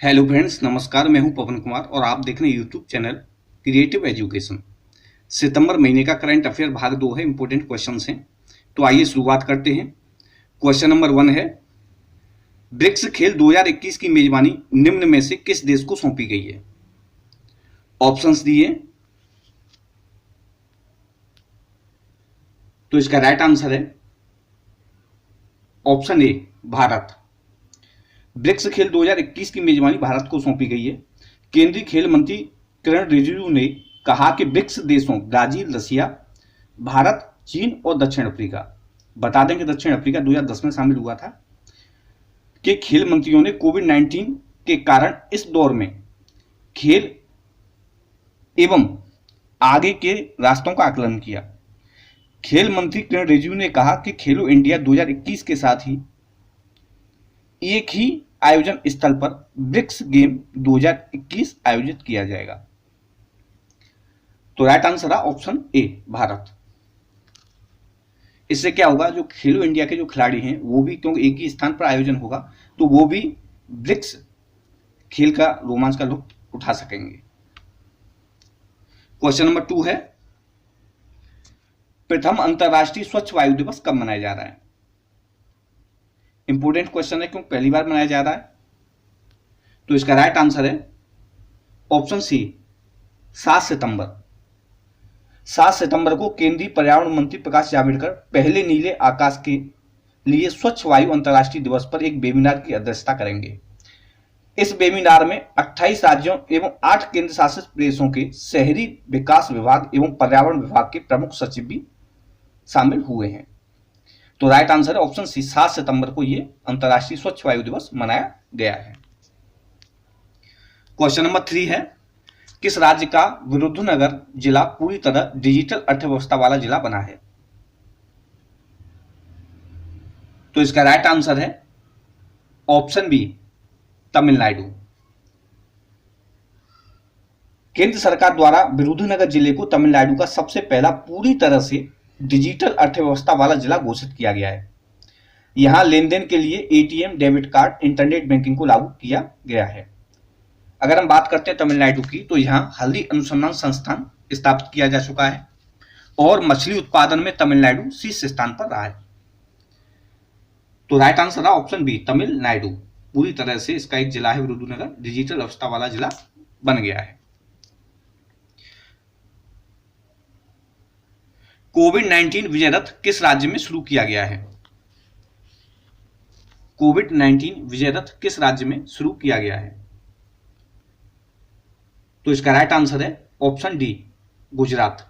Hello friends, नमस्कार। मैं हूं पवन कुमार और आप देख रहे हैं यूट्यूब चैनल क्रिएटिव एजुकेशन। सितंबर महीने का करंट अफेयर भाग 2 है। इंपॉर्टेंट क्वेश्चंस हैं, तो आइए शुरुआत करते हैं। क्वेश्चन नंबर 1 है, ब्रिक्स खेल 2021 की मेजबानी निम्न में से किस देश को सौंपी गई है? ऑप्शंस दिए, तो इसका राइट आंसर है ऑप्शन ए, भारत। ब्रिक्स खेल 2021 की मेजबानी भारत को सौंपी गई है। केंद्रीय खेल मंत्री किरण रिजिजू ने कहा कि ब्रिक्स देशों ब्राजील, रसिया, भारत, चीन और दक्षिण अफ्रीका, बता दें कि दक्षिण अफ्रीका 2010 में शामिल हुआ था, कि खेल मंत्रियों ने कोविड-19 के कारण इस दौर में खेल एवं आगे के रास्तों का आकलन किया। खेल मंत्री किरण रिजिजू ने कहा कि खेलो इंडिया 2021 के साथ ही एक ही आयोजन स्थल पर ब्रिक्स गेम 2021 आयोजित किया जाएगा। तो राइट आंसर है ऑप्शन ए, भारत। इससे क्या होगा, जो खेलो इंडिया के जो खिलाड़ी हैं वो भी, क्योंकि एक ही स्थान पर आयोजन होगा, तो वो भी ब्रिक्स खेल का रोमांच का लुत्फ उठा सकेंगे। क्वेश्चन नंबर 2 है, प्रथम अंतरराष्ट्रीय स्वच्छ वायु दिवस कब मनाया जा रहा है? इंपोर्टेंट क्वेश्चन है, क्योंकि पहली बार मनाया जा रहा है। तो इसका राइट आंसर है ऑप्शन सी, 7 सितंबर। 7 सितंबर को केंद्रीय पर्यावरण मंत्री प्रकाश जावड़ेकर पहले नीले आकाश के लिए स्वच्छ वायु अंतर्राष्ट्रीय दिवस पर एक वेबिनार की अध्यक्षता करेंगे। इस वेबिनार में 28 राज्यों एवं 8 केंद्र शासित प्रदेशों के शहरी विकास विभाग एवं पर्यावरण विभाग के प्रमुख सचिव भी शामिल हुए हैं। तो राइट आंसर है ऑप्शन सी, 7 सितंबर को यह अंतर्राष्ट्रीय स्वच्छ वायु दिवस मनाया गया है। क्वेश्चन नंबर 3 है, किस राज्य का विरुद्धनगर जिला पूरी तरह डिजिटल अर्थव्यवस्था वाला जिला बना है? तो इसका राइट आंसर है ऑप्शन बी, तमिलनाडु। केंद्र सरकार द्वारा विरुद्धनगर जिले को तमिलनाडु का सबसे पहला पूरी तरह से डिजिटल अर्थव्यवस्था वाला जिला घोषित किया गया है। यहां लेन देन के लिए ATM, debit card, internet banking को लागू किया गया है। अगर हम बात करते हैं तमिलनाडु की, तो यहां हल्दी अनुसंधान संस्थान स्थापित किया जा चुका है और मछली उत्पादन में तमिलनाडु शीर्ष स्थान पर रहा है। तो राइट आंसर है ऑप्शन बी, तमिलनाडु। पूरी तरह से इसका एक जिला है विरुद्धनगर, डिजिटल अवस्था वाला जिला बन गया है। कोविड-19 विजय रथ किस राज्य में शुरू किया गया है? कोविड-19 विजय रथ किस राज्य में शुरू किया गया है? तो इसका राइट आंसर है ऑप्शन डी, गुजरात।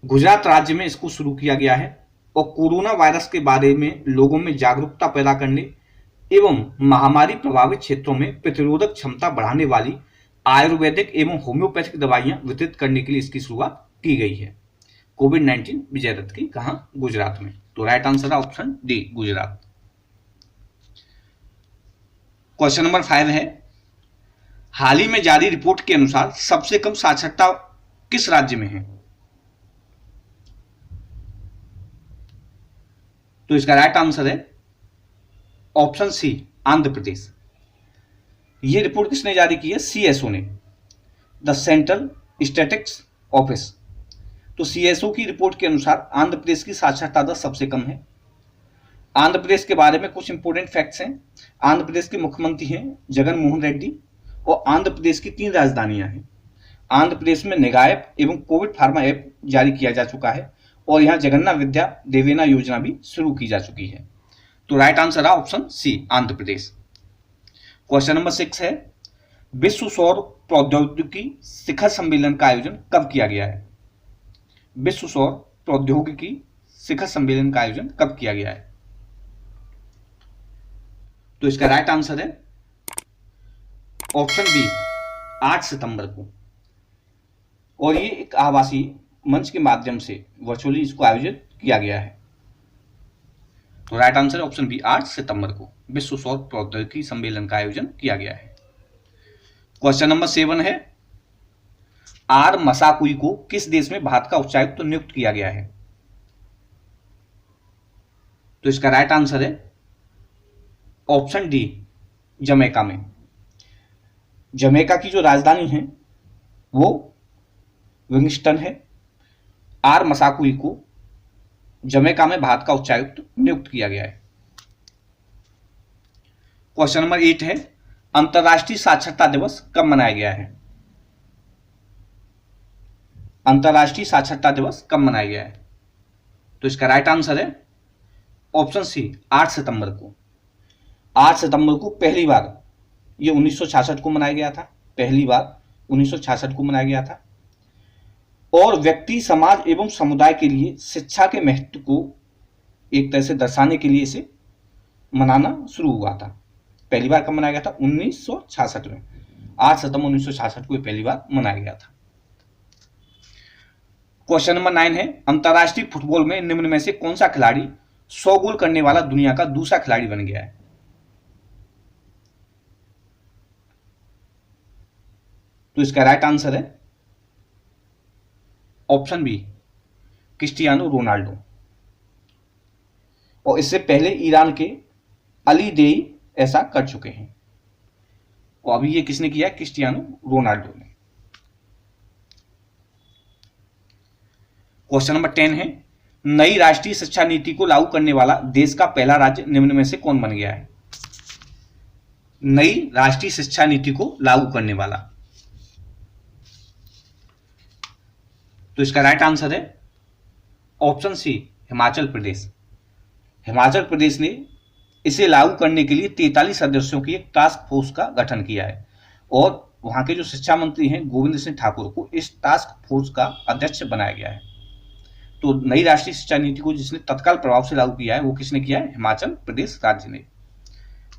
गुजरात राज्य में इसको शुरू किया गया है और कोरोना वायरस के बारे में लोगों में जागरूकता पैदा करने एवं महामारी प्रभावित क्षेत्रों में प्रतिरोधक क्षमता बढ़ाने वाली आयुर्वेदिक एवं होम्योपैथिक दवाइयां वितरित करने के लिए इसकी शुरुआत की गई है। कोविड-19 विजय रथ की कहां? गुजरात में। तो राइट आंसर है option D, Gujarat. Question number 5 है, हाल ही में जारी रिपोर्ट के अनुसार सबसे कम साक्षरता किस राज्य में है? तो इसका राइट आंसर है ऑप्शन सी, आंध्र प्रदेश। यह रिपोर्ट किसने जारी की है? सीएसओ ने, द सेंट्रल स्टैटिस्टिक्स ऑफिस। तो सीएसओ की रिपोर्ट के अनुसार आंध्र प्रदेश की साक्षरता दर सबसे कम है। आंध्र प्रदेश के बारे में कुछ इंपोर्टेंट फैक्ट्स हैं। आंध्र प्रदेश के मुख्यमंत्री हैं जगन मोहन रेड्डी और आंध्र प्रदेश की 3 राजधानियां हैं। आंध्र प्रदेश में निगा ऐप एवं कोविड फार्मा ऐप जारी किया जा चुका है और यहां जगन्ना विद्या देवेना योजना भी शुरू की जा चुकी है। तो राइट आंसर है ऑप्शन सी, आंध्र प्रदेश। क्वेश्चन नंबर 6 है, विश्व सौर प्रौद्योगिकी शिखर सम्मेलन का आयोजन कब किया गया है? विश्व सौर प्रौद्योगिकी शिखर सम्मेलन का आयोजन कब किया गया है? तो इसका राइट आंसर है ऑप्शन बी, 8 सितंबर को। और ये एक आभासी मंच के माध्यम से वर्चुअली इसको आयोजित किया गया है। तो राइट आंसर है ऑप्शन बी, 8 सितंबर को विश्व सौर प्रौद्योगिकी सम्मेलन का आयोजन किया गया है। क्वेश्चन नंबर 7 है, आर मसाकुई को किस देश में भारत का उच्चायुक्त तो नियुक्त किया गया है? तो इसका राइट आंसर है ऑप्शन डी, जमैका में। जमैका की जो राजधानी है वो विंगस्टन है। आर मसाकुई को जमैका में भारत का उच्चायुक्त नियुक्त किया गया है। क्वेश्चन नंबर 8 है, अंतर्राष्ट्रीय साक्षरता दिवस कब मनाया गया है? अंतर्राष्ट्रीय साक्षरता दिवस कब मनाया गया है? तो इसका राइट आंसर है ऑप्शन सी, 8 सितंबर को। 8 सितंबर को पहली बार ये 1966 को मनाया गया था, पहली बार 1966 को मनाया गया था। और व्यक्ति, समाज एवं समुदाय के लिए शिक्षा के महत्व को एक तरह से दर्शाने के लिए इसे मनाना शुरू हुआ था। पहली बार कब मनाया गया था? 1966 में। 8 सितंबर 1966 को पहली बार मनाया गया था। क्वेश्चन नंबर 9 है, अंतर्राष्ट्रीय फुटबॉल में निम्न में से कौन सा खिलाड़ी 100 गोल करने वाला दुनिया का दूसरा खिलाड़ी बन गया है? तो इसका राइट आंसर है ऑप्शन बी, क्रिस्टियानो रोनाल्डो। और इससे पहले ईरान के अली देई ऐसा कर चुके हैं। और अभी ये किसने किया है? क्रिस्टियानो रोनाल्डो ने। क्वेश्चन नंबर 10 है, नई राष्ट्रीय शिक्षा नीति को लागू करने वाला देश का पहला राज्य निम्न में से कौन बन गया है? नई राष्ट्रीय शिक्षा नीति को लागू करने वाला। तो इसका राइट आंसर है ऑप्शन सी, हिमाचल प्रदेश। हिमाचल प्रदेश ने इसे लागू करने के लिए 43 सदस्यों की एक टास्क फोर्स का गठन किया है और वहां के जो शिक्षा मंत्री हैं गोविंद सिंह ठाकुर को इस टास्क फोर्स का अध्यक्ष बनाया गया है। तो नई राष्ट्रीय शिक्षा नीति को जिसने तत्काल प्रभाव से लागू किया है वो किसने किया है? हिमाचल प्रदेश राज्य ने।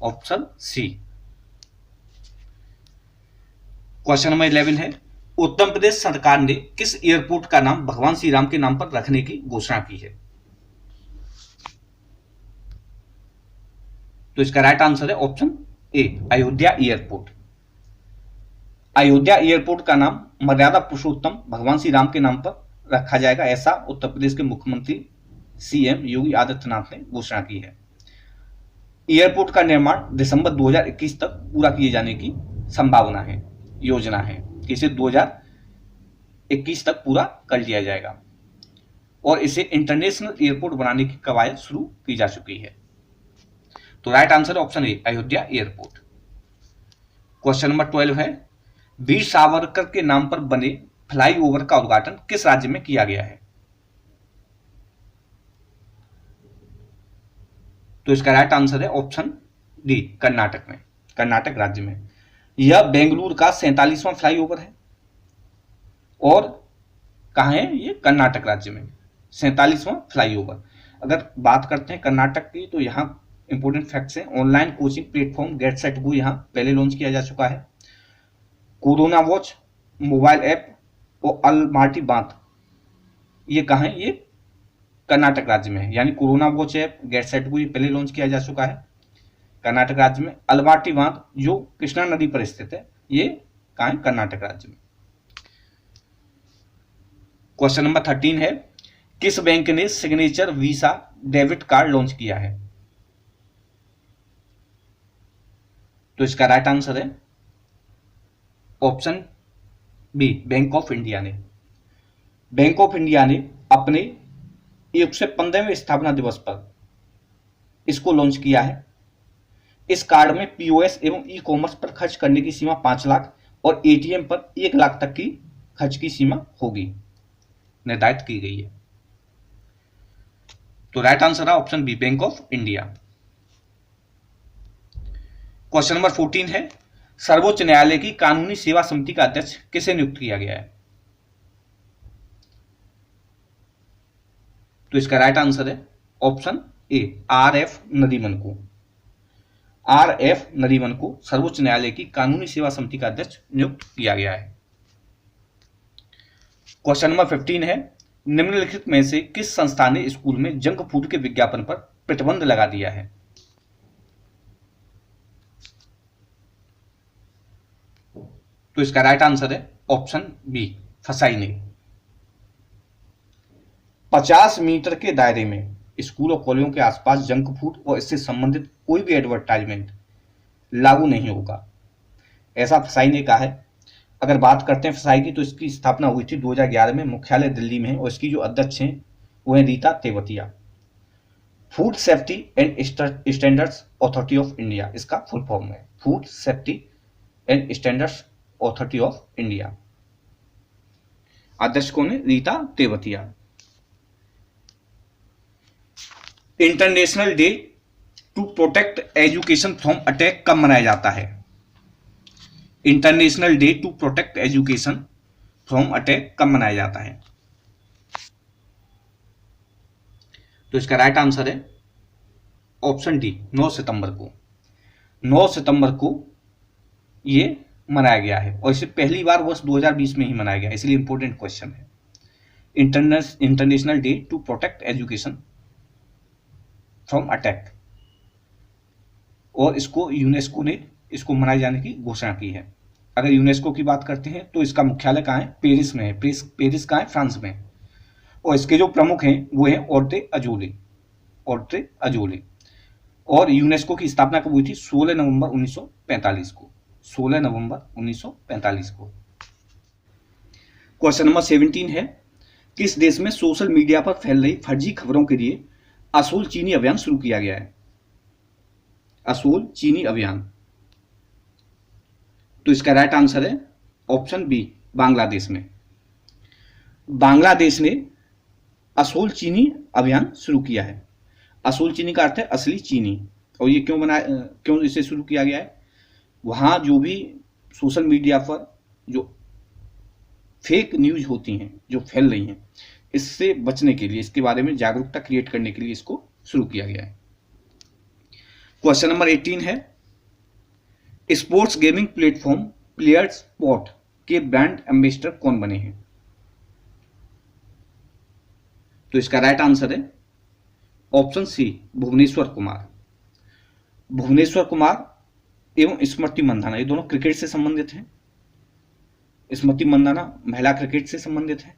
Option C. क्वेश्चन नंबर 11 है, उत्तर प्रदेश सरकार ने किस एयरपोर्ट का नाम भगवान श्री राम के नाम पर रखने की घोषणा की है? तो इसका राइट आंसर है ऑप्शन ए, अयोध्या एयरपोर्ट। अयोध्या एयरपोर्ट का नाम मर्यादा पुरुषोत्तम भगवान श्री राम के नाम पर रखा जाएगा, ऐसा उत्तर प्रदेश के मुख्यमंत्री सीएम योगी आदित्यनाथ ने घोषणा की है। एयरपोर्ट का निर्माण दिसंबर 2021 तक पूरा किए जाने की संभावना है, योजना है कि इसे 2021 तक पूरा कर लिया जाएगा और इसे इंटरनेशनल एयरपोर्ट बनाने की कवायद शुरू की जा चुकी है। तो right answer option A, Ayodhya airport. Question number 12 है, वीर सावरकर के नाम पर बने फ्लाईओवर का उद्घाटन किस राज्य में किया गया है? तो इसका राइट आंसर है ऑप्शन डी, कर्नाटक में, कर्नाटक राज्य में। यह बेंगलुरु का 47वां फ्लाईओवर है और कहाँ है ये? कर्नाटक राज्य में 47वां फ्लाईओवर। अगर बात करते हैं कर्नाटक की तो यहाँ इंपोर्टेंट फैक्ट्स हैं। Online coaching platform get set go यहाँ पहले लॉन्च किया जा चुका है। कोरोना वॉच मोबाइल ऐप और अलमाटी बांध ये कहाँ है? ये कर्नाटक राज्य में है। यानी corona watch app, get set go ये पहले लॉन्च किया जा चुका है कर्नाटक राज्य में। अलमाटी बांध जो कृष्णा नदी पर स्थित है ये कहाँ है? कर्नाटक राज्य में। क्वेश्चन नंबर 13 है, किस बैंक ने signature Visa debit card launch किया है? तो इसका राइट आंसर है option b, bank of India ने। बैंक ऑफ इंडिया ने अपने 115वें स्थापना दिवस पर इसको लॉन्च किया है। इस कार्ड में पीओएस एवं ई कॉमर्स पर खर्च करने की सीमा 5 लाख और एटीएम पर 1 लाख तक की खर्च की सीमा होगी, निर्धारित की गई है। तो राइट आंसर है option b, bank of India. Question number 14 है, सर्वोच्च न्यायालय की कानूनी सेवा समिति का अध्यक्ष किसे नियुक्त किया गया है? तो इसका राइट आंसर है ऑप्शन ए, आर.एफ. नरीमन को। आर.एफ. नरीमन को सर्वोच्च न्यायालय की कानूनी सेवा समिति का अध्यक्ष नियुक्त किया गया है। क्वेश्चन नंबर 15 है, निम्नलिखित में से किस संस्था ने स्कूल में जंक फूड के विज्ञापन पर प्रतिबंध लगा दिया है? तो इसका राइट आंसर है ऑप्शन बी, फसाई ने। 50 मीटर के दायरे में स्कूल और कॉलेजों के आसपास जंक फूड और इससे संबंधित कोई भी एडवर्टाइजमेंट लागू नहीं होगा, ऐसा फसाई ने कहा है। अगर बात करते हैं फसाई की, तो इसकी स्थापना हुई थी 2011 में, मुख्यालय दिल्ली में है, और इसकी जो अध्यक्ष हैं वो है Rita Tewatia. Food safety and standards authority of India इसका फुल फॉर्म है, food safety and standards authority of India. अध्यक्ष कौन है? Rita Tewatia. International day to protect education from attack कब मनाया जाता है? International day to protect education from attack कब मनाया जाता है? तो इसका राइट आंसर है ऑप्शन डी, 9 सितंबर को। 9 सितंबर को ये मनाया गया है, और इसे पहली बार वर्ष 2020 में ही मनाया गया, इसलिए इंपॉर्टेंट क्वेश्चन है। International day to protect education from attack, और इसको यूनेस्को ने इसको मनाए जाने की घोषणा की है। अगर यूनेस्को की बात करते हैं तो इसका मुख्यालय कहाँ है? पेरिस में है। पेरिस कहाँ है? फ्रांस में। और इसके जो प्रमुख हैं वो हैं ऑड्रे अजोले। और यूनेस्को की स्थापना कब हुई थी? 16 नवंबर 1945 को। 16 नवंबर 1945 को। क्वेश्चन नंबर 17 है, किस देश में सोशल मीडिया पर फैल रही फर्जी खबरों के लिए असोल चीनी अभियान शुरू किया गया है? असोल चीनी अभियान। तो इसका राइट आंसर है ऑप्शन बी, बांग्लादेश में। बांग्लादेश ने असोल चीनी अभियान शुरू किया है। असोल चीनी का अर्थ है असली चीनी। और ये क्यों इसे शुरू किया गया है? वहां जो भी सोशल मीडिया पर जो फेक न्यूज होती हैं, जो फैल रही हैं, इससे बचने के लिए, इसके बारे में जागरूकता क्रिएट करने के लिए इसको शुरू किया गया है। क्वेश्चन नंबर 18 है, sports gaming platform players spot के ब्रांड एम्बेसडर कौन बने हैं? तो इसका राइट आंसर है ऑप्शन सी, भुवनेश्वर कुमार। भुवनेश्वर कुमार एवं स्मृति मंधाना, ये दोनों क्रिकेट से संबंधित हैं। स्मृति मंधाना महिला क्रिकेट से संबंधित है।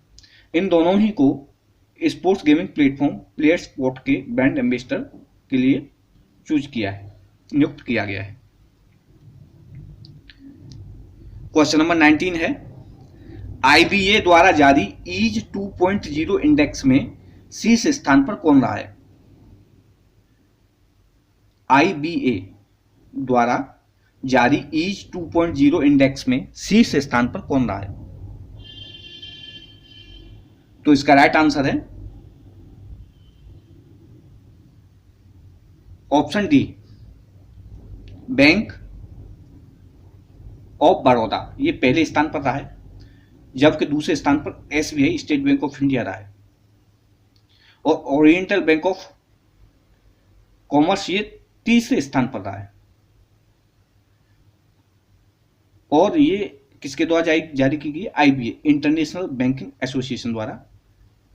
इन दोनों ही को sports gaming platform players spot के ब्रांड एम्बेसडर के लिए चूज किया है, नियुक्त किया गया है। क्वेश्चन नंबर 19 है, आईबीए द्वारा जारी ईज 2.0 इंडेक्स में शीर्ष स्थान पर कौन रहा है? आईबीए द्वारा जारी ईज 2.0 इंडेक्स में शीर्ष स्थान पर कौन रहा है? तो इसका राइट आंसर है option D, bank of Baroda. ये पहले स्थान पर रहा है, जबकि दूसरे स्थान पर SBI state bank of India रहा है। और ओरिएंटल बैंक ऑफ कॉमर्स ये तीसरे स्थान पर रहा है। और ये किसके द्वारा जारी की गई? आईबीए, इंटरनेशनल बैंकिंग एसोसिएशन द्वारा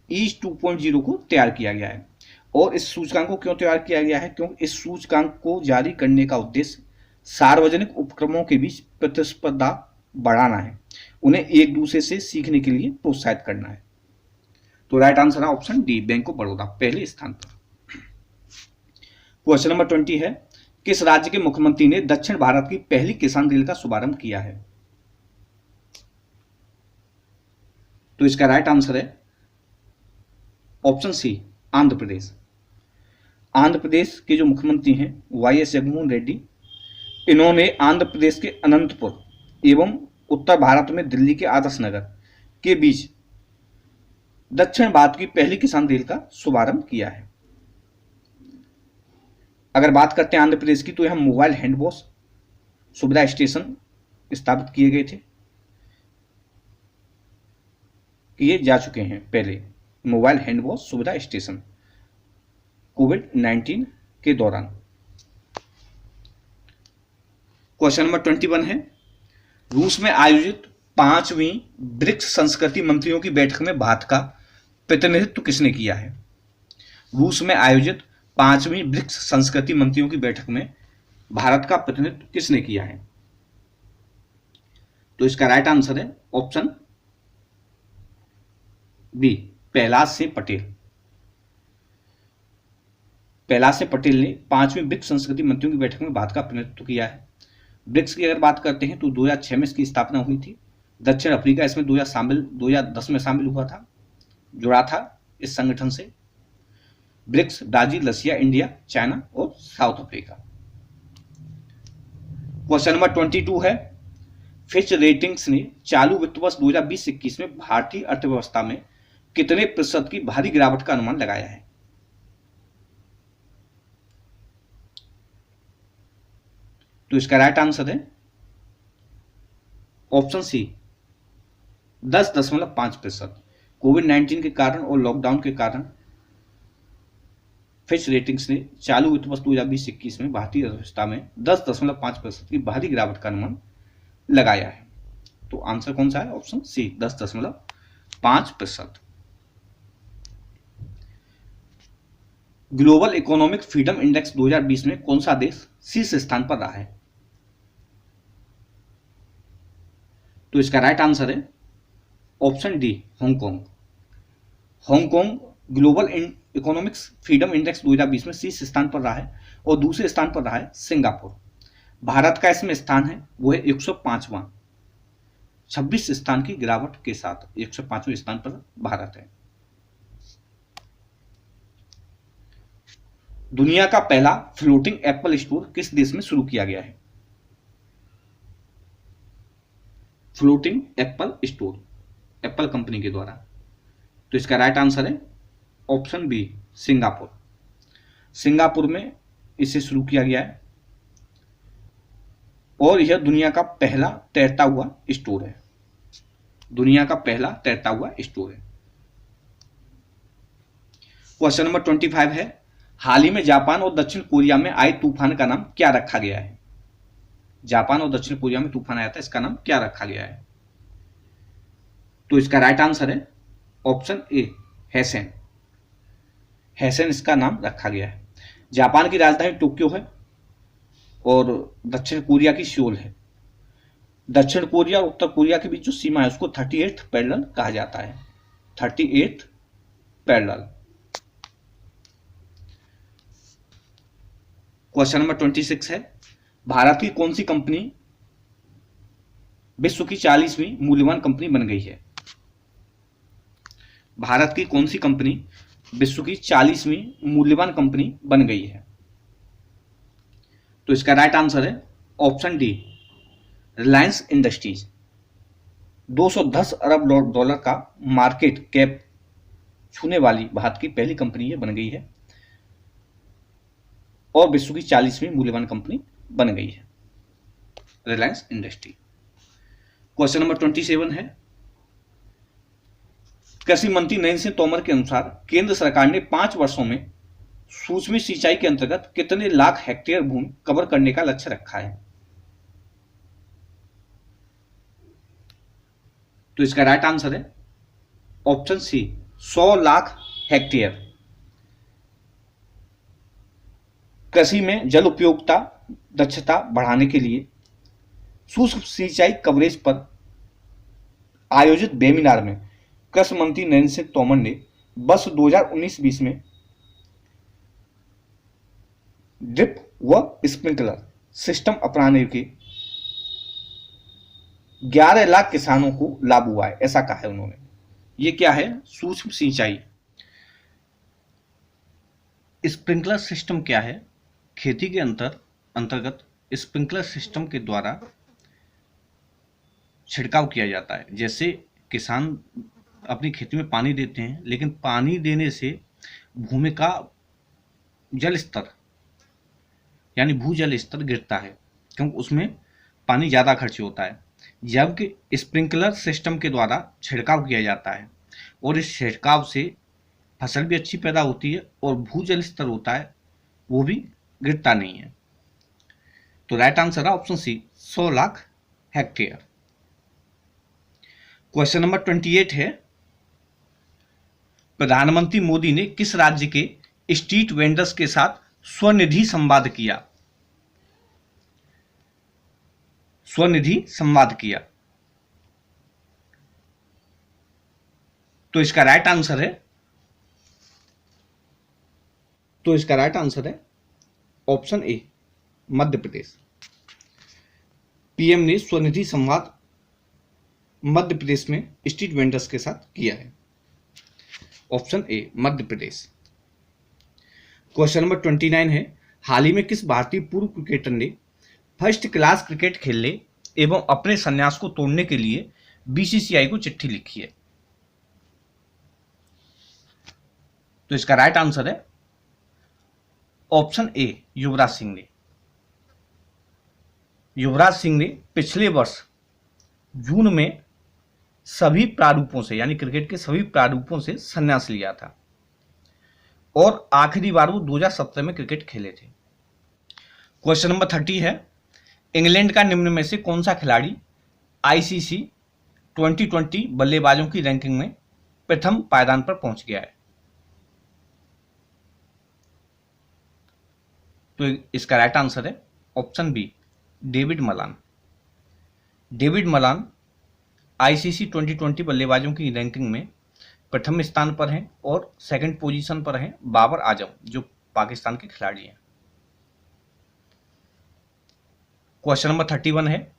ईज 2.0 को तैयार किया गया है। और इस सूचकांक को क्यों तैयार किया गया है? क्योंकि इस सूचकांक को जारी करने का उद्देश्य सार्वजनिक उपक्रमों के बीच प्रतिस्पर्धा बढ़ाना है, उन्हें एक दूसरे से सीखने के लिए प्रोत्साहित करना है। तो राइट आंसर है option D, bank of Baroda, पहले स्थान पर। क्वेश्चन नंबर 20 है, किस राज्य के मुख्यमंत्री ने दक्षिण भारत की पहली किसान रेल का शुभारंभ किया है? तो इसका राइट आंसर है ऑप्शन सी, आंध्र प्रदेश। आंध्र प्रदेश के जो मुख्यमंत्री हैं वाईएस जगनमोहन रेड्डी, इन्होंने आंध्र प्रदेश के अनंतपुर एवं उत्तर भारत में दिल्ली के आदर्श नगर के बीच दक्षिण भारत की पहली किसान रेल का शुभारंभ किया है। अगर बात करते हैं आंध्र प्रदेश की, तो यहां मोबाइल हैंड वॉश सुविधा स्टेशन स्थापित किए गए थे, किए जा चुके हैं पहले मोबाइल हैंड वॉश सुविधा स्टेशन कोविड-19 के दौरान। क्वेश्चन नंबर 21 है, रूस में आयोजित 5वीं ब्रिक्स संस्कृति मंत्रियों की बैठक में भारत का प्रतिनिधित्व किसने किया है? रूस में आयोजित 5वीं ब्रिक्स संस्कृति मंत्रियों की बैठक में भारत का प्रतिनिधित्व किसने किया है? तो इसका राइट आंसर है ऑप्शन बी, प्रहलाद सिंह पटेल। प्रहलाद सिंह पटेल ने 5वीं ब्रिक्स संस्कृति मंत्रियों की बैठक में भारत का प्रतिनिधित्व किया है। ब्रिक्स की अगर बात करते हैं तो 2006 में इसकी स्थापना हुई थी। दक्षिण अफ्रीका इसमें 2010 में शामिल हुआ था, जुड़ा था इस संगठन से। BRICS Brazil, Russia, India, China और साउथ अफ्रीका। क्वेश्चन नंबर 22 है, फिच रेटिंग्स ने चालू वित्त वर्ष 2020-21 में भारतीय अर्थव्यवस्था में कितने प्रतिशत की भारी गिरावट का अनुमान लगाया है? तो इसका राइट आंसर है ऑप्शन सी 10.5%। कोविड-19 के कारण और लॉकडाउन के कारण फिच रेटिंग्स ने चालू वित्त वर्ष 2020-21 में भारतीय अर्थव्यवस्था में 10.5% की भारी गिरावट का अनुमान लगाया है। तो आंसर कौन सा है? Option c 10.5%। Global economic freedom index 2020 में कौन सा देश शीर्ष स्थान पर रहा है? तो इसका राइट आंसर है option D Hong Kong. Hong Kong global economics freedom index 2020 में शीर्ष स्थान पर रहा है और दूसरे स्थान पर रहा है सिंगापुर। भारत का इसमें स्थान है वो है 105वां, 26 स्थान की गिरावट के साथ 105वें स्थान पर भारत है। दुनिया का पहला फ्लोटिंग एप्पल स्टोर किस देश में शुरू किया गया है? Floating Apple store Apple company के द्वारा। तो इसका राइट आंसर है ऑप्शन बी सिंगापुर। सिंगापुर में इसे शुरू किया गया है और यह दुनिया का पहला तैरता हुआ स्टोर है। दुनिया का पहला तैरता हुआ स्टोर है। क्वेश्चन नंबर 25 है, हाल ही में जापान और दक्षिण कोरिया में आए तूफान का नाम क्या रखा गया है? जापान और दक्षिण कोरिया में तूफान आया था, इसका नाम क्या रखा गया है? तो इसका राइट आंसर है ऑप्शन ए हैसेन। हैसेन इसका नाम रखा गया है। जापान की राजधानी टोक्यो है और दक्षिण कोरिया की सियोल है। दक्षिण कोरिया और उत्तर कोरिया के बीच जो सीमा है उसको 38th पैरेलल कहा जाता है। 38th parallel. क्वेश्चन नंबर 26 है, भारत की कौन सी कंपनी विश्व की 40वीं मूल्यवान कंपनी बन गई है? भारत की कौन सी कंपनी विश्व की 40वीं मूल्यवान कंपनी बन गई है? तो इसका राइट आंसर है ऑप्शन डी रिलायंस इंडस्ट्रीज। 210 अरब डॉलर का मार्केट कैप छूने वाली भारत की पहली कंपनी ये बन गई है और विश्व की 40वीं मूल्यवान कंपनी बन गई है रिलायंस इंडस्ट्री। क्वेश्चन नंबर 27 है, कृषि मंत्री नरेंद्र सिंह तोमर के अनुसार केंद्र सरकार ने 5 वर्षों में सूक्ष्म सिंचाई के अंतर्गत कितने लाख हेक्टेयर भूमि कवर करने का लक्ष्य रखा है? तो इसका राइट आंसर है ऑप्शन सी 100 लाख हेक्टेयर। कृषि में जल उपयोगिता दक्षता बढ़ाने के लिए सूक्ष्म सिंचाई कवरेज पर आयोजित वेबिनार में कृषि मंत्री नरेंद्र सिंह तोमर ने वर्ष 2019-20 में ड्रिप व स्प्रिंकलर सिस्टम अपनाने के 11 लाख किसानों को लाभ हुआ है, ऐसा कहा है उन्होंने। ये क्या है? सूक्ष्म सिंचाई। स्प्रिंकलर सिस्टम क्या है? खेती के अंतर्गत स्प्रिंकलर सिस्टम के द्वारा छिड़काव किया जाता है। जैसे किसान अपनी खेती में पानी देते हैं, लेकिन पानी देने से भूमि का जल स्तर यानी भूजल स्तर गिरता है, क्योंकि उसमें पानी ज़्यादा खर्च होता है। जबकि स्प्रिंकलर सिस्टम के द्वारा छिड़काव किया जाता है और इस छिड़काव से फसल भी अच्छी पैदा होती है और भूजल स्तर होता है वो भी गिरता नहीं है। तो राइट आंसर है option c 100 lakh hectare. Question number 28 है, प्रधानमंत्री मोदी ने किस राज्य के स्ट्रीट वेंडर्स के साथ स्वनिधि संवाद किया? स्वनिधि संवाद किया। तो इसका राइट आंसर है ऑप्शन ए मध्य प्रदेश। पीएम ने स्वनिधि संवाद मध्य प्रदेश में स्ट्रीट वेंडर्स के साथ किया है? ऑप्शन ए मध्य प्रदेश। क्वेश्चन नंबर 29 है, हाल ही में किस भारतीय पूर्व क्रिकेटर ने फर्स्ट क्लास क्रिकेट खेलने एवं अपने संन्यास को तोड़ने के लिए बीसीसीआई को चिट्ठी लिखी है? तो इसका राइट आंसर है ऑप्शन ए युवराज सिंह ने। युवराज सिंह ने पिछले वर्ष जून में सभी प्रारूपों से, यानी क्रिकेट के सभी प्रारूपों से संन्यास लिया था और आखिरी बार वो 2017 में क्रिकेट खेले थे। क्वेश्चन नंबर 30 है, इंग्लैंड का निम्न में से कौन सा खिलाड़ी आईसीसी 2020 बल्लेबाजों की रैंकिंग में प्रथम पायदान पर पहुंच गया है? तो इसका राइट आंसर है option b David Malan. David Malan ICC 2020 बल्लेबाजों की रैंकिंग में प्रथम स्थान पर हैं और सेकंड पोजीशन पर हैं बाबर आजम, जो पाकिस्तान के खिलाड़ी हैं। क्वेश्चन नंबर 31 है,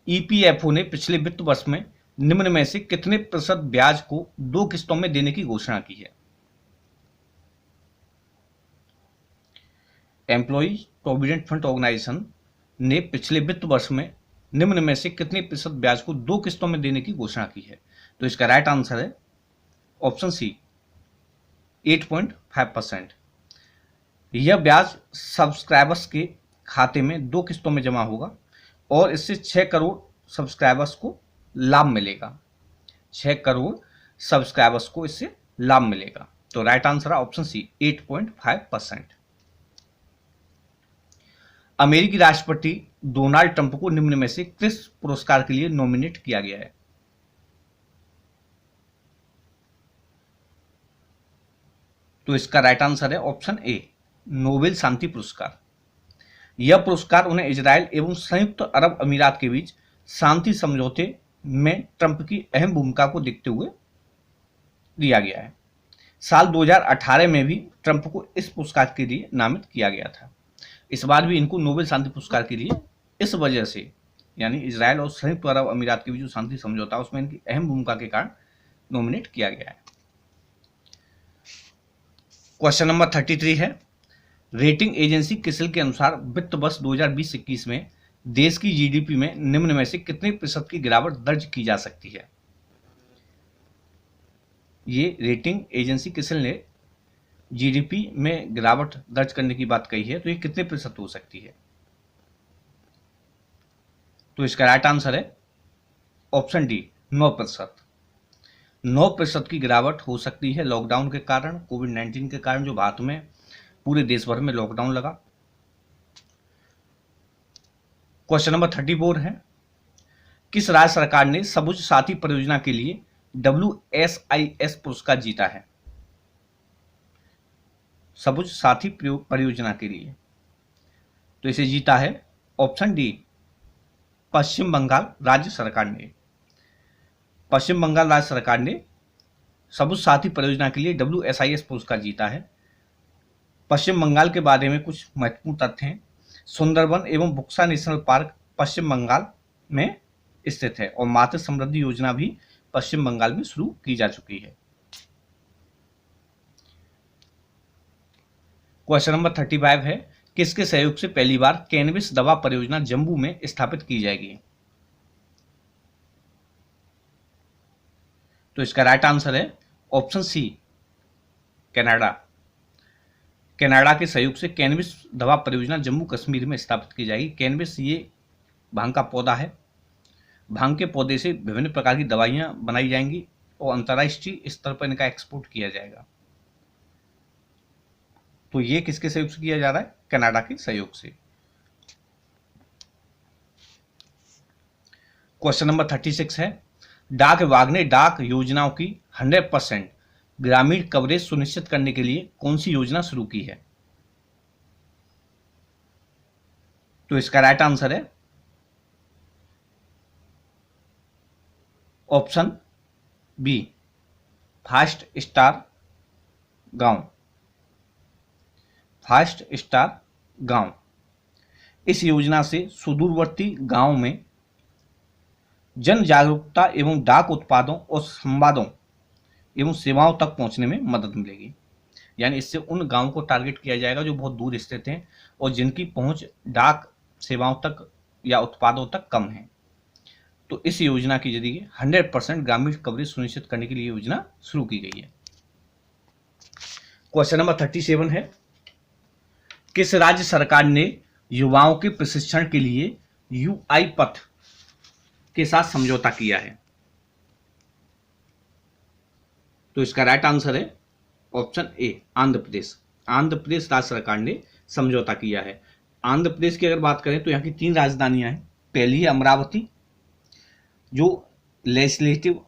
ईपीएफओ ने पिछले वित्त वर्ष में निम्न में से कितने प्रतिशत ब्याज को 2 किस्तों में देने की घोषणा की है? एम्प्लॉइज प्रोविडेंट फंड ऑर्गेनाइजेशन ने पिछले वित्त वर्ष में निम्न में से कितने प्रतिशत ब्याज को 2 किस्तों में देने की घोषणा की है? तो इसका राइट आंसर है ऑप्शन सी 8.5%। यह ब्याज सब्सक्राइबर्स के खाते में 2 किस्तों में जमा होगा और इससे 6 करोड़ सब्सक्राइबर्स को लाभ मिलेगा। 6 करोड़ सब्सक्राइबर्स को इससे लाभ मिलेगा। तो राइट आंसर है ऑप्शन सी 8.5%। अमेरिकी राष्ट्रपति डोनाल्ड ट्रंप को निम्न में से किस पुरस्कार के लिए नॉमिनेट किया गया है? तो इसका राइट आंसर है ऑप्शन ए नोबेल शांति पुरस्कार। यह पुरस्कार उन्हें इजराइल एवं संयुक्त अरब अमीरात के बीच शांति समझौते में ट्रंप की अहम भूमिका को देखते हुए दिया गया है। साल 2018 में भी ट्रंप को इस पुरस्कार के लिए नामित किया गया था। इस बार भी इनको नोबेल शांति पुरस्कार के लिए इस वजह से, यानी इजराइल और संयुक्त अरब अमीरात के बीच जो शांति समझौता उसमें इनकी अहम भूमिका के कारण नॉमिनेट किया गया है। क्वेश्चन नंबर 33 है, रेटिंग एजेंसी क्रिसिल के अनुसार वित्त वर्ष 2020-21 में देश की जीडीपी में निम्न में से कितने प्रतिशत की गिरावट दर्ज की जा सकती है? ये रेटिंग एजेंसी क्रिसिल ने जीडीपी में गिरावट दर्ज करने की बात कही है, तो ये कितने प्रतिशत हो सकती है? तो इसका राइट आंसर है ऑप्शन डी 9%। 9% की गिरावट हो सकती है लॉकडाउन के कारण, कोविड-19 के कारण, जो भारत में पूरे देश भर में लॉकडाउन लगा। क्वेश्चन नंबर 34 है, किस राज्य सरकार ने सबुज साथी परियोजना के लिए WSIS पुरस्कार जीता है? सबुज साथी परियोजना के लिए तो इसे जीता है ऑप्शन डी पश्चिम बंगाल राज्य सरकार ने। पश्चिम बंगाल राज्य सरकार ने सबुज साथी परियोजना के लिए WSIS पुरस्कार जीता है। पश्चिम बंगाल के बारे में कुछ महत्वपूर्ण तथ्य हैं। सुंदरबन एवं बुक्सा नेशनल पार्क पश्चिम बंगाल में स्थित है और मातृ समृद्धि योजना भी पश्चिम बंगाल में शुरू की जा चुकी है। क्वेश्चन नंबर 35 है, किसके सहयोग से पहली बार कैनबिस दवा परियोजना जम्मू में स्थापित की जाएगी? तो इसका राइट आंसर है ऑप्शन सी कनाडा। कनाडा के सहयोग से कैनबिस दवा परियोजना जम्मू कश्मीर में स्थापित की जाएगी। कैनबिस ये भांग का पौधा है। भांग के पौधे से विभिन्न प्रकार की दवाइयां बनाई जाएंगी और अंतर्राष्ट्रीय स्तर पर इनका एक्सपोर्ट किया जाएगा। तो ये किसके सहयोग से किया जा रहा है? कनाडा के सहयोग से। क्वेश्चन नंबर 36 है, डाक विभाग ने डाक योजनाओं की 100% ग्रामीण कवरेज सुनिश्चित करने के लिए कौन सी योजना शुरू की है? तो इसका राइट आंसर है ऑप्शन बी फास्ट स्टार गांव। फास्ट स्टार गांव इस योजना से सुदूरवर्ती गांव में जन जागरूकता एवं डाक उत्पादों और संवादों एवं सेवाओं तक पहुंचने में मदद मिलेगी। यानी इससे उन गांवों को टारगेट किया जाएगा जो बहुत दूर स्थित हैं और जिनकी पहुंच डाक सेवाओं तक या उत्पादों तक कम है। तो इस योजना के जरिए 100% ग्रामीण कवरेज सुनिश्चित करने के लिए योजना शुरू की गई है। क्वेश्चन नंबर 37 है, किस राज्य सरकार ने युवाओं के प्रशिक्षण के लिए यूआई पथ के साथ समझौता किया है? तो इसका राइट आंसर है ऑप्शन ए, आंध्र प्रदेश। आंध्र प्रदेश राज्य सरकार ने समझौता किया है। आंध्र प्रदेश की अगर बात करें तो यहाँ की 3 राजधानियां हैं। पहली है अमरावती, जो लेजिस्लेटिव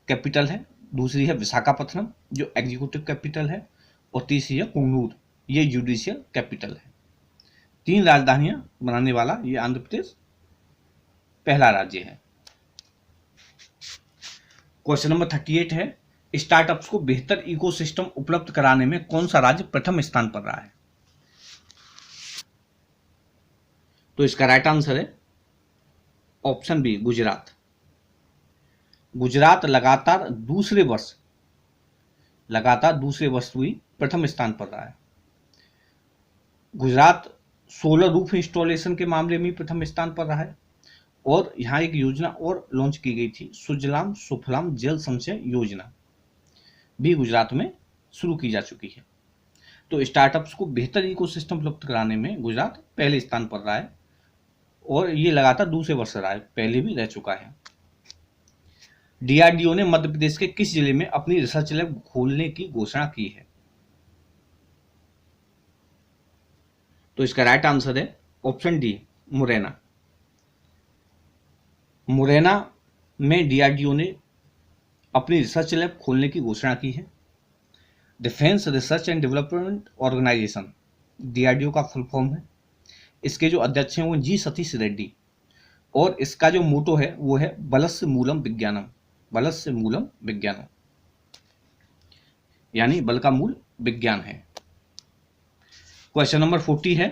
कैपिटल है। दूसरी है विशाखापत्तनम, जो एग्जीक्यूटिव कैपिटल है। और तीसरी है कुन्नूर, ये जुडिशियल कैपिटल है। 3 राजधानियां बनाने वाला ये आंध्र प्रदेश पहला राज्य है। क्वेश्चन नंबर 38 है, स्टार्टअप्स को बेहतर इकोसिस्टम उपलब्ध कराने में कौन सा राज्य प्रथम स्थान पर रहा है? तो इसका राइट आंसर है ऑप्शन बी, गुजरात। गुजरात लगातार दूसरे वर्ष हुई प्रथम स्थान पर रहा है। गुजरात सोलर रूफ इंस्टॉलेशन के मामले में प्रथम स्थान पर रहा है। और यहाँ एक योजना और लॉन्च की गई थी, सुजलाम सुफलाम जल संचय योजना भी गुजरात में शुरू की जा चुकी है। तो स्टार्टअप्स को बेहतर इकोसिस्टम उपलब्ध कराने में गुजरात पहले स्थान पर रहा है और ये लगातार दूसरे वर्ष रहा है, पहले भी रह चुका है। डीआरडीओ ने मध्य प्रदेश के किस जिले में अपनी रिसर्च लैब खोलने की घोषणा की है? तो इसका राइट आंसर है ऑप्शन डी, मुरैना। मुरैना में डीआरडीओ ने अपनी रिसर्च लैब खोलने की घोषणा की है। Defence research and development organisation, DRDO का फुल फॉर्म है। इसके जो अध्यक्ष हैं वो जी सतीश रेड्डी और इसका जो मोटो है वो है बलस्य मूलम विज्ञानम, बलस्य मूलम विज्ञानम, यानी बल का मूल विज्ञान है। क्वेश्चन नंबर 40 है,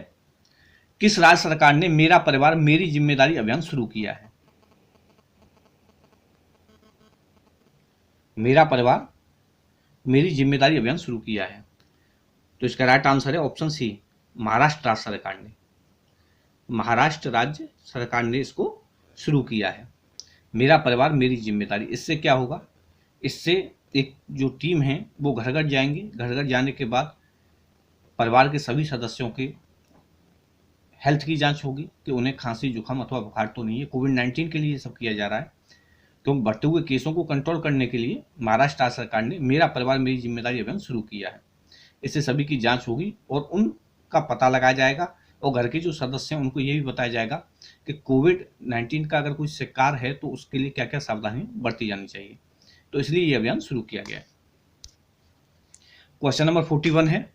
किस राज्य सरकार ने मेरा परिवार मेरी जिम्मेदारी अभियान शुरू किया है? मेरा परिवार मेरी जिम्मेदारी अभियान शुरू किया है। तो इसका राइट आंसर है ऑप्शन सी, महाराष्ट्र राज्य सरकार ने। महाराष्ट्र राज्य सरकार ने इसको शुरू किया है, मेरा परिवार मेरी जिम्मेदारी। इससे क्या होगा, इससे एक जो टीम है वो घर घर जाएंगे। घर घर जाने के बाद परिवार के सभी सदस्यों के हेल्थ की जांच होगी कि उन्हें खांसी जुकाम अथवा बुखार तो नहीं है। कोविड-19 के लिए ये सब किया जा रहा है, क्योंकि बढ़ते हुए केसों को कंट्रोल करने के लिए महाराष्ट्र राज्य सरकार ने मेरा परिवार मेरी जिम्मेदारी अभियान शुरू किया है। इससे सभी की जांच होगी और उनका पता लगाया जाएगा और घर के जो सदस्य हैं उनको ये भी बताया जाएगा कि कोविड-19 का अगर कोई शिकार है तो उसके लिए क्या क्या सावधानी बरती जानी चाहिए। तो इसलिए ये अभियान शुरू किया गया है। क्वेश्चन नंबर 41 है,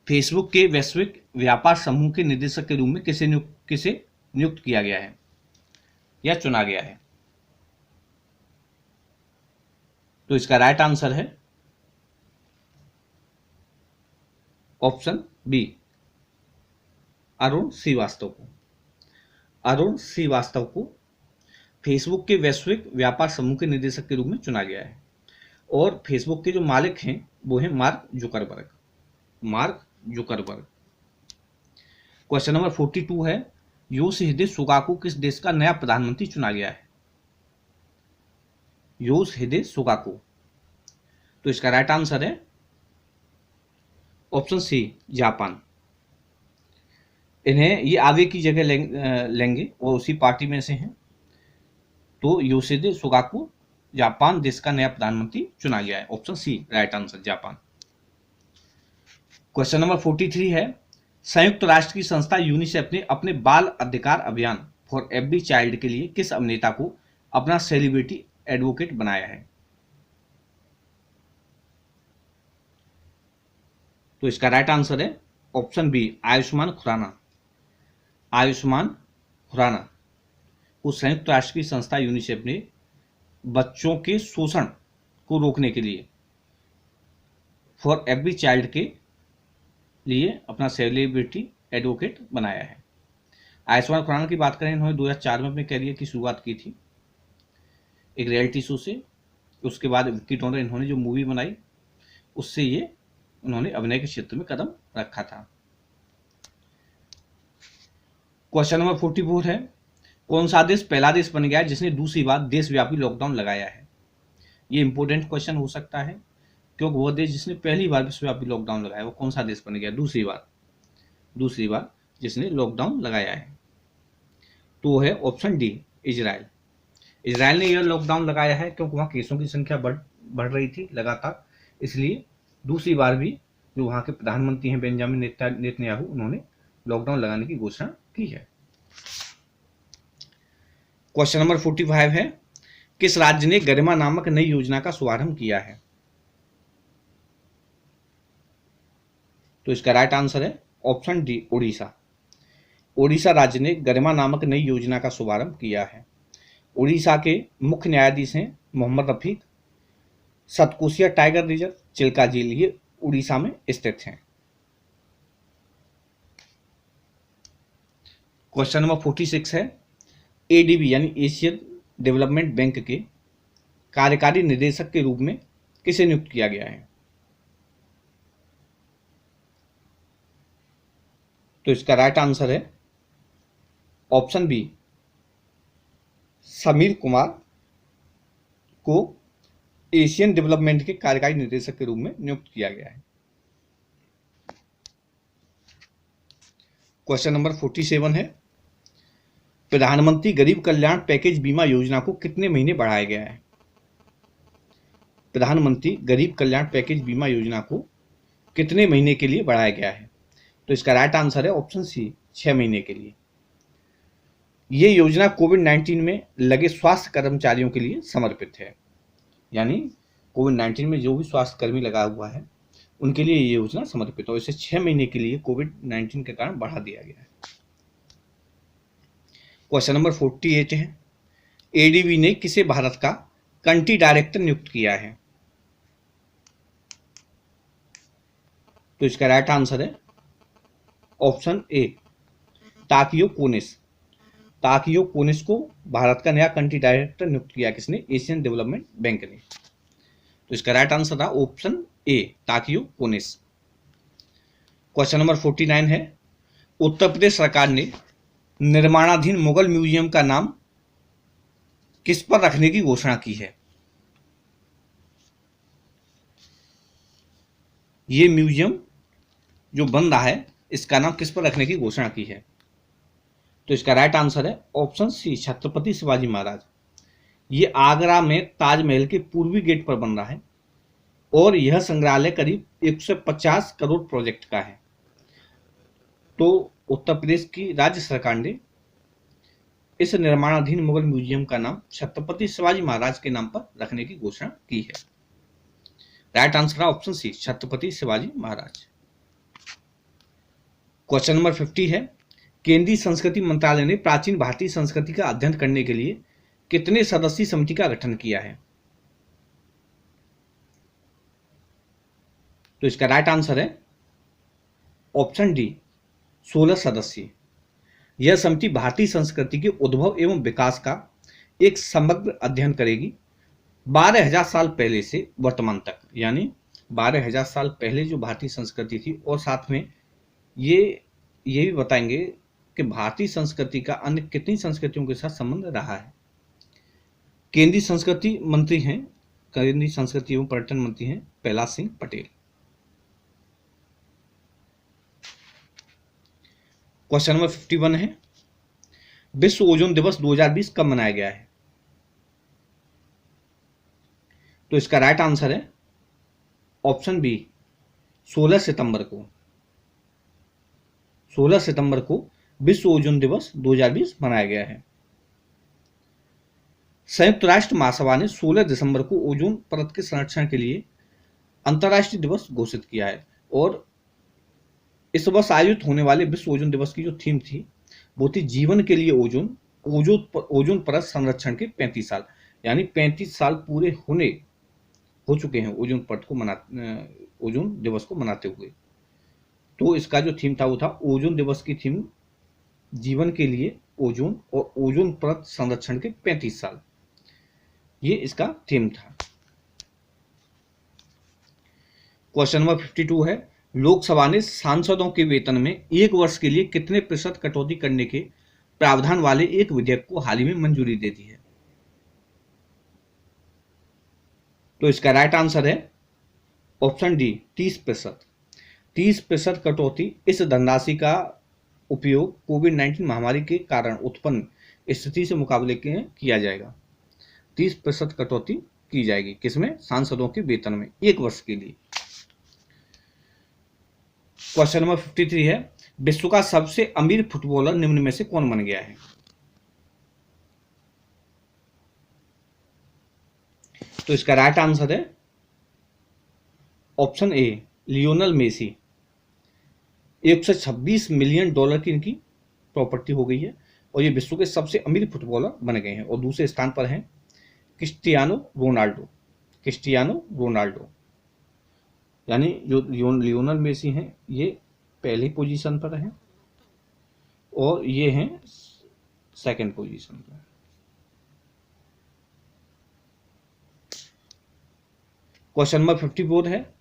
फेसबुक के वैश्विक व्यापार समूह के निदेशक के रूप में किसे नियुक्त किया गया है या चुना गया है? तो इसका राइट आंसर है ऑप्शन बी, अरुण श्रीवास्तव को। अरुण श्रीवास्तव को फेसबुक के वैश्विक व्यापार समूह के निदेशक के रूप में चुना गया है। और फेसबुक के जो मालिक हैं वो हैं मार्क जुकरबर्ग। क्वेश्चन नंबर 42 है, योशिहिदे सुगाको किस देश का नया प्रधानमंत्री चुना गया है? योशिहिदे सुगाको। तो इसका राइट आंसर है ऑप्शन सी, जापान। इन्हें ये आगे की जगह लेंगे, वो उसी पार्टी में से हैं। तो योशिहिदे सुगाको जापान देश का नया प्रधानमंत्री चुना गया है। Option c right answer, Japan. Question number 43 है, संयुक्त राष्ट्र की संस्था यूनिसेफ ने अपने बाल अधिकार अभियान फॉर एवरी चाइल्ड के लिए किस अभिनेता को अपना सेलिब्रिटी एडवोकेट बनाया है? तो इसका राइट आंसर है ऑप्शन बी, आयुष्मान खुराना। आयुष्मान खुराना को संयुक्त राष्ट्र की संस्था यूनिसेफ ने बच्चों के शोषण को रोकने के लिए फॉर एवरी चाइल्ड के लिए अपना सेलिब्रिटी एडवोकेट बनाया है। आयुष्मान खुराना की बात करें, इन्होंने 2004 में अपने करियर की शुरुआत की थी एक रियलिटी शो से। उसके बाद विक्की डोनर इन्होंने जो मूवी बनाई उससे ये उन्होंने अभिनय के क्षेत्र में कदम रखा था। क्वेश्चन नंबर 44 है, कौन सा देश पहला देश बन गया है जिसने दूसरी बार देशव्यापी लॉकडाउन लगाया है? ये इंपॉर्टेंट क्वेश्चन हो सकता है क्योंकि वो देश जिसने पहली बार विश्वव्यापी लॉकडाउन लगाया वो कौन सा देश बन गया दूसरी बार जिसने लॉकडाउन लगाया है? तो है ऑप्शन डी, इजराइल। इजराइल ने यह लॉकडाउन लगाया है क्योंकि वहाँ केसों की संख्या बढ़ रही थी लगातार, इसलिए दूसरी बार भी जो वहाँ के प्रधानमंत्री हैं बेंजामिन नेतन्याहू, उन्होंने लॉकडाउन लगाने की घोषणा की है। क्वेश्चन नंबर 45 है, किस राज्य ने गरिमा नामक नई योजना का शुभारंभ किया है? तो इसका राइट आंसर है ऑप्शन डी, ओडिशा। ओडिशा राज्य ने गरिमा नामक नई योजना का शुभारंभ किया है। ओडिशा के मुख्य न्यायाधीश हैं मोहम्मद रफीक। सतकोसिया टाइगर रिजर्व, चिल्का झील, ये उड़ीसा में स्थित हैं। क्वेश्चन नंबर 46 है, एडीबी यानी एशियन डेवलपमेंट बैंक के कार्यकारी निदेशक के रूप में किसे नियुक्त किया गया है? तो इसका राइट आंसर है ऑप्शन बी, समीर कुमार को एशियन डेवलपमेंट के कार्यकारी निदेशक के रूप में नियुक्त किया गया है। क्वेश्चन नंबर 47 है, प्रधानमंत्री गरीब कल्याण पैकेज बीमा योजना को कितने महीने बढ़ाया गया है? प्रधानमंत्री गरीब कल्याण पैकेज बीमा योजना को कितने महीने के लिए बढ़ाया गया है? तो इसका राइट आंसर है ऑप्शन सी, 6 महीने के लिए। ये योजना कोविड-19 में लगे स्वास्थ्य कर्मचारियों के लिए समर्पित है, यानी कोविड-19 में जो भी स्वास्थ्य कर्मी लगा हुआ है उनके लिए ये योजना समर्पित है। इसे 6 महीने के लिए कोविड-19 के कारण बढ़ा दिया गया है। क्वेश्चन नंबर 48 है, एडीबी ने किसे भारत का कंट्री डायरेक्टर नियुक्त किया है? तो इसका राइट आंसर है ऑप्शन ए, ताकियो कोनेस। ताकियो कोनेस को भारत का नया कंट्री डायरेक्टर नियुक्त किया किसने? एशियन डेवलपमेंट बैंक ने। तो इसका राइट आंसर था ऑप्शन ए, ताकियो कोनेस। क्वेश्चन नंबर 49 है, उत्तर प्रदेश सरकार ने निर्माणाधीन मुगल म्यूजियम का नाम किस पर रखने की घोषणा की है? ये म्यूजियम जो बन रहा है इसका नाम किस पर रखने की घोषणा की है? तो इसका राइट आंसर है ऑप्शन सी, छत्रपति शिवाजी महाराज। ये आगरा में ताजमहल के पूर्वी गेट पर बन रहा है और यह संग्रहालय करीब 150 करोड़ प्रोजेक्ट का है। तो उत्तर प्रदेश की राज्य सरकार ने इस निर्माणाधीन मुगल म्यूजियम का नाम छत्रपति शिवाजी महाराज के नाम पर रखने की घोषणा की है। राइट आंसर है ऑप्शन सी, छत्रपति शिवाजी महाराज। क्वेश्चन नंबर 50 है, केंद्रीय संस्कृति मंत्रालय ने प्राचीन भारतीय संस्कृति का अध्ययन करने के लिए कितने सदस्यीय समिति का गठन किया है? तो इसका राइट आंसर है ऑप्शन डी, 16 सदस्यीय। यह समिति भारतीय संस्कृति के उद्भव एवं विकास का एक समग्र अध्ययन करेगी 12,000 साल पहले से वर्तमान तक, यानी 12,000 साल पहले जो भारतीय संस्कृति थी, और साथ में ये भी बताएंगे कि भारतीय संस्कृति का अन्य कितनी संस्कृतियों के साथ संबंध रहा है। केंद्रीय संस्कृति मंत्री हैं, केंद्रीय संस्कृति एवं पर्यटन मंत्री हैं प्रहलाद सिंह पटेल। क्वेश्चन नंबर 51 है, विश्व ओजोन दिवस 2020 कब मनाया गया है? तो इसका राइट आंसर है ऑप्शन बी, 16 सितंबर को। 16 सितंबर को विश्व ओजोन दिवस 2020 मनाया गया है। संयुक्त राष्ट्र महासभा ने 16 दिसंबर को ओजोन परत के संरक्षण के लिए अंतर्राष्ट्रीय दिवस घोषित किया है, और इस वर्ष आयोजित होने वाले विश्व ओजोन दिवस की जो थीम थी वो थी जीवन के लिए ओजोन परत संरक्षण के 35 साल, यानी 35 साल पूरे हो चुके हैं ओजोन परत को ओजोन दिवस को मनाते हुए। तो इसका जो थीम था वो था ओजोन दिवस की थीम जीवन के लिए ओजोन और ओजोन परत संरक्षण के 35 साल, ये इसका थीम था। क्वेश्चन नंबर 52 है, लोकसभा ने सांसदों के वेतन में 1 वर्ष के लिए कितने प्रतिशत कटौती करने के प्रावधान वाले एक विधेयक को हाल ही में मंजूरी दे दी है? तो इसका राइट आंसर है ऑप्शन डी 30%। 30% कटौती इस धनराशि का उपयोग कोविड-19 महामारी के कारण उत्पन्न स्थिति से मुकाबले के किया जाएगा। 30% कटौती की जाएगी किसमें? सांसदों के वेतन में 1 वर्ष के लिए। क्वेश्चन नंबर 53 है, विश्व का सबसे अमीर फुटबॉलर निम्न में से कौन बन गया है? तो इसका राइट आंसर है option a Lionel Messi. 126 million dollar की इनकी प्रॉपर्टी हो गई है और ये विश्व के सबसे अमीर फुटबॉलर बन गए हैं। और दूसरे स्थान पर हैं क्रिस्टियानो रोनाल्डो। क्रिस्टियानो रोनाल्डो यानी जो लियोनल मेसी हैं ये पहली पोजीशन पर हैं और ये हैं सेकंड पोजीशन पर। क्वेश्चन नंबर 54 है,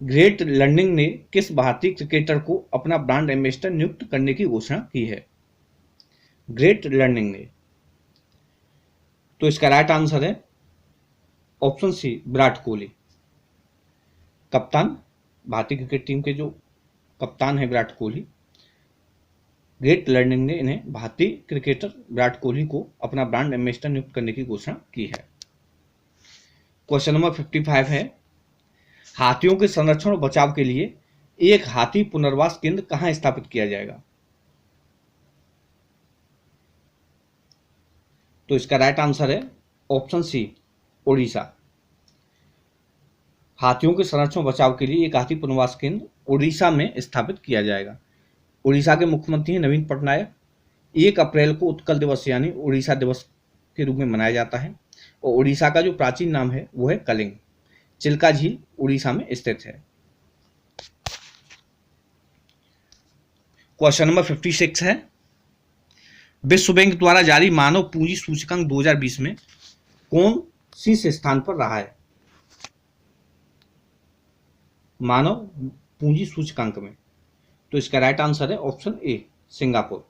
ग्रेट लर्निंग ने किस भारतीय क्रिकेटर को अपना ब्रांड एम्बेसडर नियुक्त करने की घोषणा की है? ग्रेट लर्निंग ने। तो इसका राइट आंसर है ऑप्शन सी विराट कोहली। कप्तान, भारतीय क्रिकेट टीम के जो कप्तान है विराट कोहली, ग्रेट लर्निंग ने इन्हें भारतीय क्रिकेटर विराट कोहली को अपना ब्रांड एम्बेसडर नियुक्त करने की घोषणा की है। क्वेश्चन नंबर 55 है, हाथियों के संरक्षण और बचाव के लिए एक हाथी पुनर्वास केंद्र कहां स्थापित किया जाएगा? तो इसका राइट आंसर है ऑप्शन सी ओडिशा। हाथियों के संरक्षण और बचाव के लिए एक हाथी पुनर्वास केंद्र ओडिशा में स्थापित किया जाएगा। ओडिशा के मुख्यमंत्री हैं नवीन पटनायक। 1 अप्रैल को उत्कल दिवस यानी ओडिशा दिवस के रूप में मनाया जाता है और ओडिशा का जो प्राचीन नाम है वो है कलिंग। चिल्का झील उड़ीसा में स्थित है। क्वेश्चन नंबर 56 है, विश्व बैंक द्वारा जारी मानव पूंजी सूचकांक 2020 में कौन शीर्ष स्थान पर रहा है? मानव पूंजी सूचकांक में। तो इसका राइट आंसर है ऑप्शन ए सिंगापुर।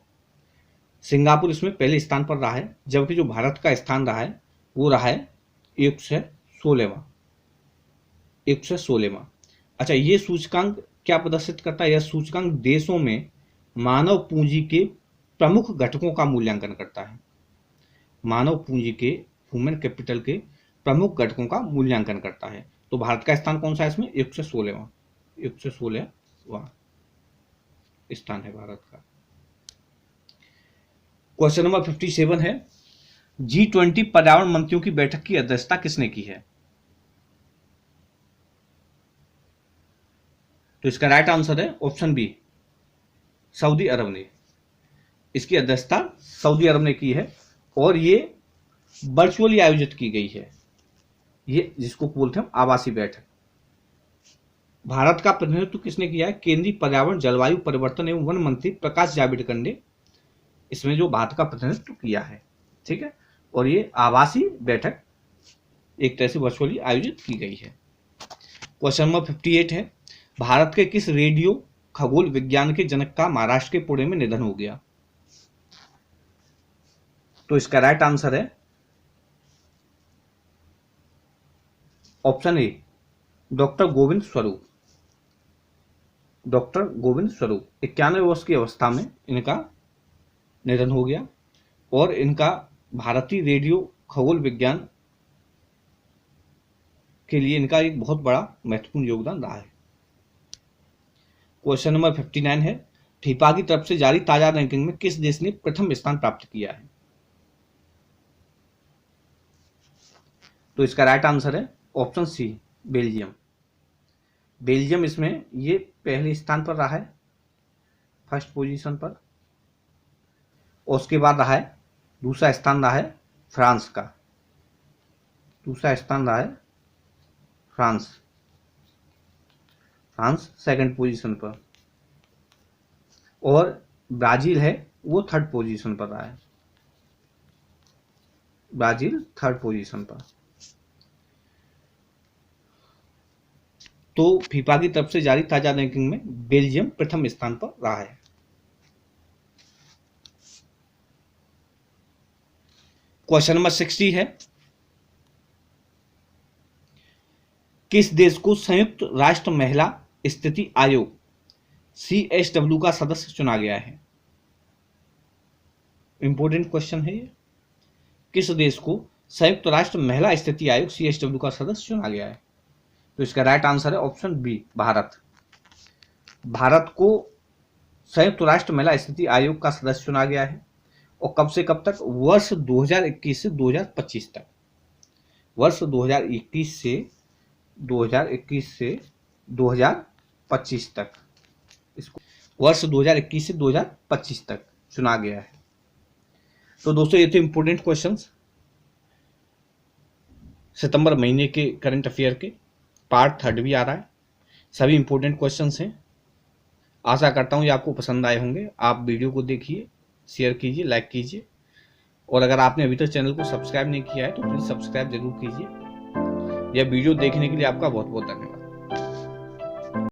सिंगापुर इसमें पहले स्थान पर रहा है, जबकि जो भारत का स्थान रहा है वो रहा है 116वां। 116वां। अच्छा, ये सूचकांक क्या प्रदर्शित करता है? यह सूचकांक देशों में मानव पूंजी के प्रमुख घटकों का मूल्यांकन करता है। मानव पूंजी के, ह्यूमन कैपिटल के प्रमुख घटकों का मूल्यांकन करता है। तो भारत का स्थान कौन सा है इसमें? 116वां। 116वां स्थान है भारत का। क्वेश्चन नंबर 57 है, G20 पर्यावरण मंत्रियों की बैठक की अध्यक्षता किसने की है? तो इसका राइट आंसर है ऑप्शन बी सऊदी अरब ने। इसकी अध्यक्षता सऊदी अरब ने की है और ये वर्चुअली आयोजित की गई है। ये जिसको बोलते हैं आभासी बैठक। भारत का प्रतिनिधित्व किसने किया है? केंद्रीय पर्यावरण, जलवायु परिवर्तन एवं वन मंत्री प्रकाश जावड़ेकर ने इसमें जो भारत का प्रतिनिधित्व किया है। ठीक है, और ये आभासी बैठक एक तरह से वर्चुअली आयोजित की गई है। क्वेश्चन नंबर 58 है, भारत के किस रेडियो खगोल विज्ञान के जनक का महाराष्ट्र के पुणे में निधन हो गया? तो इसका राइट आंसर है ऑप्शन ए डॉक्टर गोविंद स्वरूप। डॉक्टर गोविंद स्वरूप 91 वर्ष की अवस्था में इनका निधन हो गया और इनका भारतीय रेडियो खगोल विज्ञान के लिए इनका एक बहुत बड़ा महत्वपूर्ण योगदान रहा है। क्वेश्चन नंबर 59 है, फीफा की तरफ से जारी ताजा रैंकिंग में किस देश ने प्रथम स्थान प्राप्त किया है? तो इसका राइट आंसर है ऑप्शन सी बेल्जियम। बेल्जियम इसमें ये पहले स्थान पर रहा है, फर्स्ट पोजीशन पर, और उसके बाद रहा है दूसरा स्थान रहा है फ्रांस का। दूसरा स्थान रहा है फ्रांस सेकंड पोजीशन पर, और ब्राजील है वो 3rd पोजीशन पर रहा है, ब्राजील 3rd पोजीशन पर। तो फीफा की तरफ से जारी ताजा रैंकिंग में बेल्जियम प्रथम स्थान पर रहा है। क्वेश्चन नंबर 60 है, किस देश को संयुक्त राष्ट्र महिला स्थिति आयोग CSW का सदस्य चुना गया है? इंपॉर्टेंट क्वेश्चन है ये। किस देश को संयुक्त राष्ट्र महिला स्थिति आयोग CSW का सदस्य चुना गया है? तो इसका राइट आंसर है ऑप्शन बी, भारत। भारत को संयुक्त राष्ट्र महिला स्थिति आयोग का सदस्य चुना गया है। और कब से कब तक? वर्ष 2021 से 2025 तक। वर्ष 2021 से 2025 तक, इसको वर्ष 2021 से 2025 तक चुना गया है। तो दोस्तों ये थे इंपोर्टेंट क्वेश्चंस सितंबर महीने के करंट अफेयर के। पार्ट 3 भी आ रहा है, सभी इंपोर्टेंट क्वेश्चंस हैं। आशा करता हूँ ये आपको पसंद आए होंगे। आप वीडियो को देखिए, शेयर कीजिए, लाइक कीजिए, और अगर आपने अभी तक चैनल को सब्सक्राइब नहीं किया है तो प्लीज़ सब्सक्राइब जरूर कीजिए। यह वीडियो देखने के लिए आपका बहुत बहुत धन्यवाद।